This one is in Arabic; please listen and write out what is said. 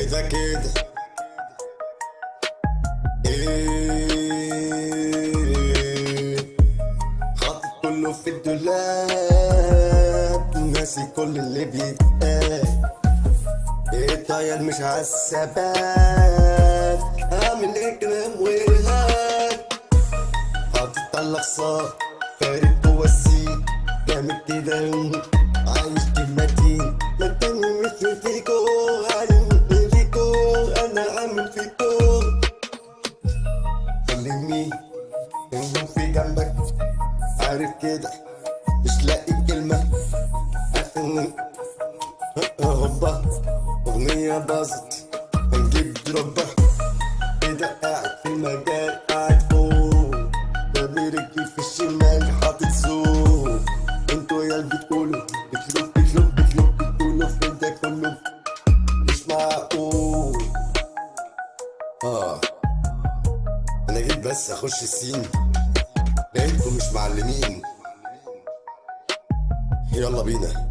كده كده حاطط كله في الدولاب، ناسي كل اللي بيتقال. الطيار مش عالثبات، اعمل ايه كلام وارهاب. حاطط على الاقصى فارق جوا السين، جامد كده عايش كلمتين. مكاني مش فيكو، عالم فيكو، انا عامل فيكو. كلمني كلمني في جنبك، عارف كده مش لاقي كلمة. هوبا أغنية باظت هنجيب ضربة. كده قاعد في المجال، قاعد فوق بابي رجلي في الشمال حاطط زوق. انتوا يا اللي بتقولوا بتقولوا في ده كله مش معقول. انا جيت بس اخش السين، لقيتكم مش معلمين. يلا بينا.